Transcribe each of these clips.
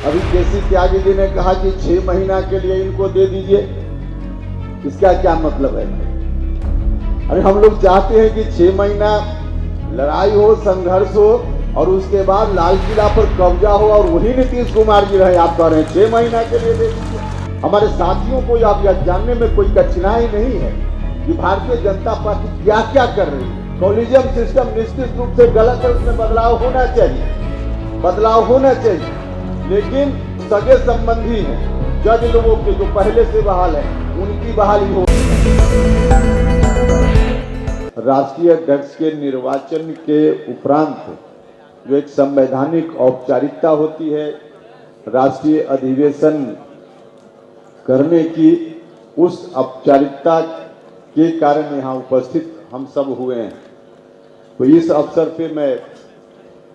अभी केसी त्यागी जी ने कहा कि 6 महीना के लिए इनको दे दीजिए। इसका क्या मतलब है? अरे हम लोग चाहते हैं कि 6 महीना लड़ाई हो, संघर्ष हो और उसके बाद लाल किला पर कब्जा हो और वही नीतीश कुमार जी रहे। आप कह रहे हैं 6 महीना के लिए दे दीजिए। हमारे साथियों को आप यह जानने में कोई कठिनाई नहीं है कि भारतीय जनता पार्टी क्या क्या कर रही है। कॉलेजियम सिस्टम निश्चित रूप से गलत है, उसमें बदलाव होना चाहिए, लेकिन सगे संबंधी हैं जज लोगों के जो पहले से बहाल है उनकी बहाली हो। राष्ट्रीय अध्यक्ष के निर्वाचन के उपरांत जो एक संवैधानिक औपचारिकता होती है, राष्ट्रीय अधिवेशन करने की, उस औपचारिकता के कारण यहाँ उपस्थित हम सब हुए हैं। तो इस अवसर पे मैं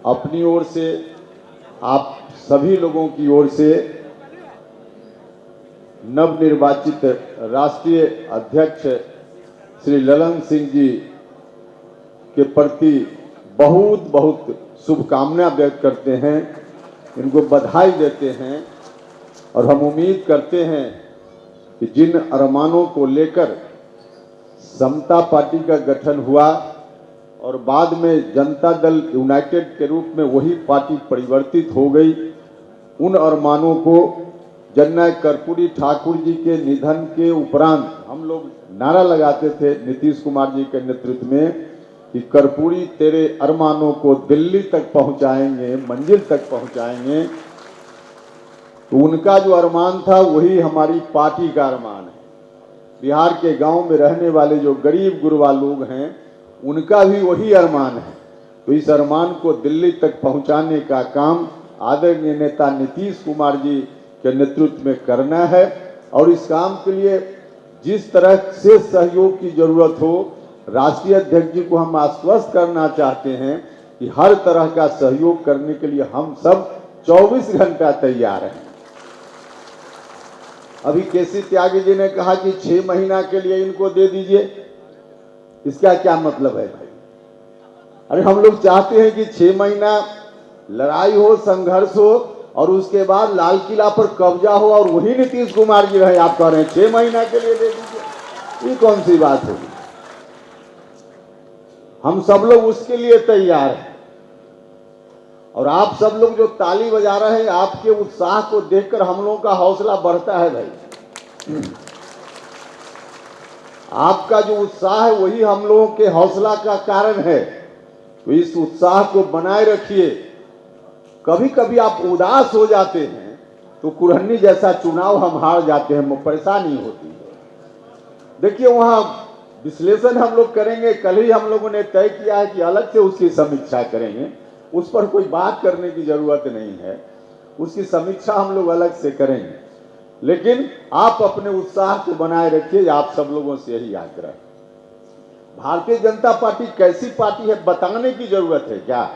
अपनी ओर से, आप सभी लोगों की ओर से नवनिर्वाचित राष्ट्रीय अध्यक्ष श्री ललन सिंह जी के प्रति बहुत बहुत शुभकामनाएं व्यक्त करते हैं, इनको बधाई देते हैं और हम उम्मीद करते हैं कि जिन अरमानों को लेकर समता पार्टी का गठन हुआ और बाद में जनता दल यूनाइटेड के रूप में वही पार्टी परिवर्तित हो गई, उन अरमानों को जननायक कर्पूरी ठाकुर जी के निधन के उपरांत हम लोग नारा लगाते थे नीतीश कुमार जी के नेतृत्व में कि कर्पूरी तेरे अरमानों को दिल्ली तक पहुंचाएंगे, मंजिल तक पहुंचाएंगे। तो उनका जो अरमान था वही हमारी पार्टी का अरमान है। बिहार के गांव में रहने वाले जो गरीब गुरबा लोग हैं उनका भी वही अरमान है। तो इस अरमान को दिल्ली तक पहुंचाने का काम आदरणीय नेता नीतीश कुमार जी के नेतृत्व में करना है और इस काम के लिए जिस तरह से सहयोग की जरूरत हो, राष्ट्रीय अध्यक्ष जी को हम आश्वस्त करना चाहते हैं कि हर तरह का सहयोग करने के लिए हम सब 24 घंटा तैयार हैं। अभी केसी त्यागी जी ने कहा कि 6 महीना के लिए इनको दे दीजिए। इसका क्या मतलब है भाई? अरे हम लोग चाहते हैं कि 6 महीना लड़ाई हो, संघर्ष हो और उसके बाद लाल किला पर कब्जा हो और वही नीतीश कुमार जी रहे। आप कह रहे हैं 6 महीना के लिए दे दीजिए। ये कौन सी बात होगी? हम सब लोग उसके लिए तैयार हैं और आप सब लोग जो ताली बजा रहे हैं, आपके उत्साह को देखकर हम लोगों का हौसला बढ़ता है भाई। आपका जो उत्साह है वही हम लोगों के हौसला का कारण है। तो इस उत्साह को बनाए रखिए। कभी कभी आप उदास हो जाते हैं तो कुरहनी जैसा चुनाव हम हार जाते हैं, परेशानी होती है। देखिए वहां विश्लेषण हम लोग करेंगे, कल ही हम लोगों ने तय किया है कि अलग से उसकी समीक्षा करेंगे। उस पर कोई बात करने की जरूरत नहीं है, उसकी समीक्षा हम लोग अलग से करेंगे। लेकिन आप अपने उत्साह को बनाए रखिए, आप सब लोगों से यही आग्रह। भारतीय जनता पार्टी कैसी पार्टी है बताने की जरूरत है क्या?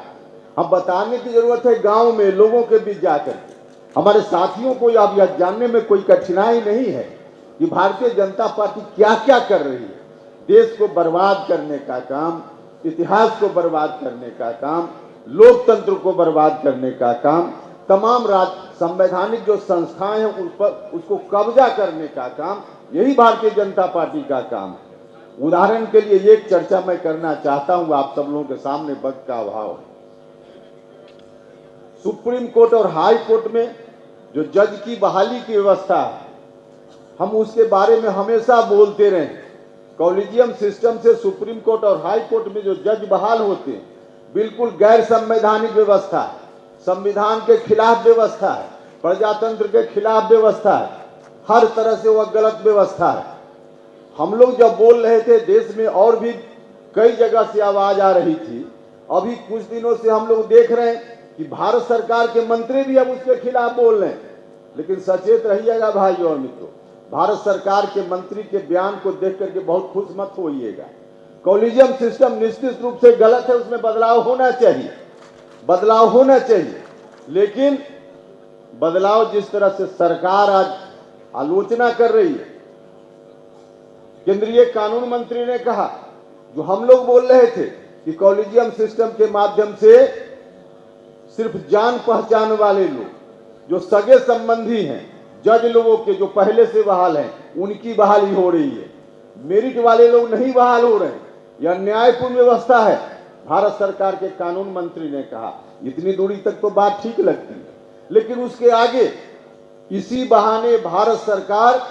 हम बताने की जरूरत है गांव में लोगों के बीच जाकर के। हमारे साथियों को अब यह जानने में कोई कठिनाई नहीं है कि भारतीय जनता पार्टी क्या क्या कर रही है। देश को बर्बाद करने का काम, इतिहास को बर्बाद करने का काम, लोकतंत्र को बर्बाद करने का काम, तमाम संवैधानिक जो संस्थाएं हैं उन पर उसको कब्जा करने का काम, यही भारतीय जनता पार्टी का काम है। उदाहरण के लिए एक चर्चा मैं करना चाहता हूं आप सब लोगों के सामने, वक्त का अभाव है। सुप्रीम कोर्ट और हाई कोर्ट में जो जज की बहाली की व्यवस्था है, हम उसके बारे में हमेशा बोलते रहे। कॉलेजियम सिस्टम से सुप्रीम कोर्ट और हाई कोर्ट में जो जज बहाल होते हैं बिल्कुल गैर संवैधानिक व्यवस्था है, संविधान के खिलाफ व्यवस्था है, प्रजातंत्र के खिलाफ व्यवस्था है, हर तरह से वह गलत व्यवस्था है। हम लोग जब बोल रहे थे देश में और भी कई जगह से आवाज आ रही थी। अभी कुछ दिनों से हम लोग देख रहे हैं कि भारत सरकार के मंत्री भी अब उसके खिलाफ बोल रहे हैं। लेकिन सचेत रहिएगा भाइयों और मित्रों, भारत सरकार के मंत्री के बयान को देख करके बहुत खुश मत होइएगा। कॉलेजियम सिस्टम निश्चित रूप से गलत है, उसमें बदलाव होना चाहिए। लेकिन बदलाव जिस तरह से सरकार आज आलोचना कर रही है, केंद्रीय कानून मंत्री ने कहा, जो हम लोग बोल रहे थे कि कॉलेजियम सिस्टम के माध्यम से सिर्फ जान पहचान वाले लोग, जो सगे संबंधी हैं जज लोगों के, जो पहले से बहाल हैं, उनकी बहाली हो रही है। मेरिट वाले लोग नहीं बहाल हो रहे हैं। यह न्यायपूर्ण व्यवस्था है, भारत सरकार के कानून मंत्री ने कहा। इतनी दूरी तक तो बात ठीक लगती है, लेकिन उसके आगे इसी बहाने भारत सरकार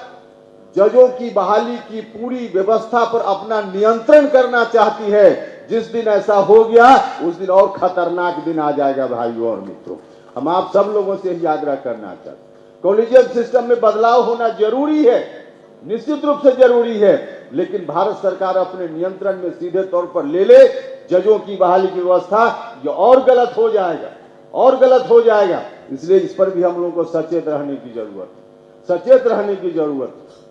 जजों की बहाली की पूरी व्यवस्था पर अपना नियंत्रण करना चाहती है। जिस दिन ऐसा हो गया उस दिन और खतरनाक दिन आ जाएगा। भाइयों और मित्रों, हम आप सब लोगों से यही आग्रह करना चाहते हैं, कॉलेजियम सिस्टम में बदलाव होना जरूरी है, निश्चित रूप से जरूरी है, लेकिन भारत सरकार अपने नियंत्रण में सीधे तौर पर ले ले जजों की बहाली की व्यवस्था, ये और गलत हो जाएगा, और गलत हो जाएगा। इसलिए इस पर भी हम लोगों को सचेत रहने की जरूरत है, सचेत रहने की जरूरत है।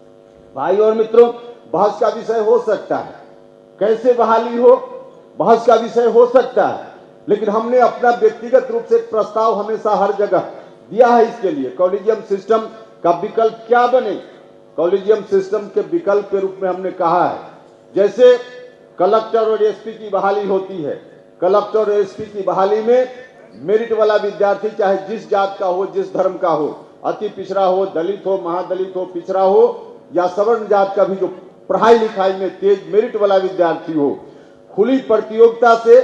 भाई और मित्रों, बहस का विषय हो सकता है, कैसे बहाली हो, बहस का विषय हो सकता है, लेकिन हमने अपना व्यक्तिगत रूप से एक प्रस्ताव हमेशा हर जगह दिया है इसके लिए। कॉलेजियम सिस्टम का विकल्प क्या बने, कॉलेजियम सिस्टम के विकल्प के रूप में हमने कहा है, जैसे कलेक्टर और एसपी की बहाली होती है। कलेक्टर और एसपी की बहाली में मेरिट वाला विद्यार्थी चाहे जिस जात का हो, जिस धर्म का हो, अति पिछड़ा हो, दलित हो, महादलित हो, पिछड़ा हो या सवर्ण जात का भी जो पढ़ाई लिखाई में तेज मेरिट वाला विद्यार्थी हो, खुली प्रतियोगिता से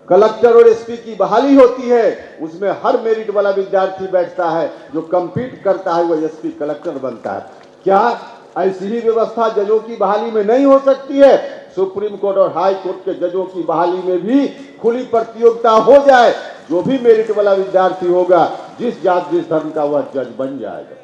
कलेक्टर और एसपी की बहाली होती है। उसमें हर मेरिट वाला विद्यार्थी बैठता है, जो कंपीट करता है वह एसपी कलेक्टर बनता है। क्या ऐसी ही व्यवस्था जजों की बहाली में नहीं हो सकती है? सुप्रीम कोर्ट और हाई कोर्ट के जजों की बहाली में भी खुली प्रतियोगिता हो जाए, जो भी मेरिट वाला विद्यार्थी होगा, जिस जात जिस धर्म का, वह जज बन जाएगा।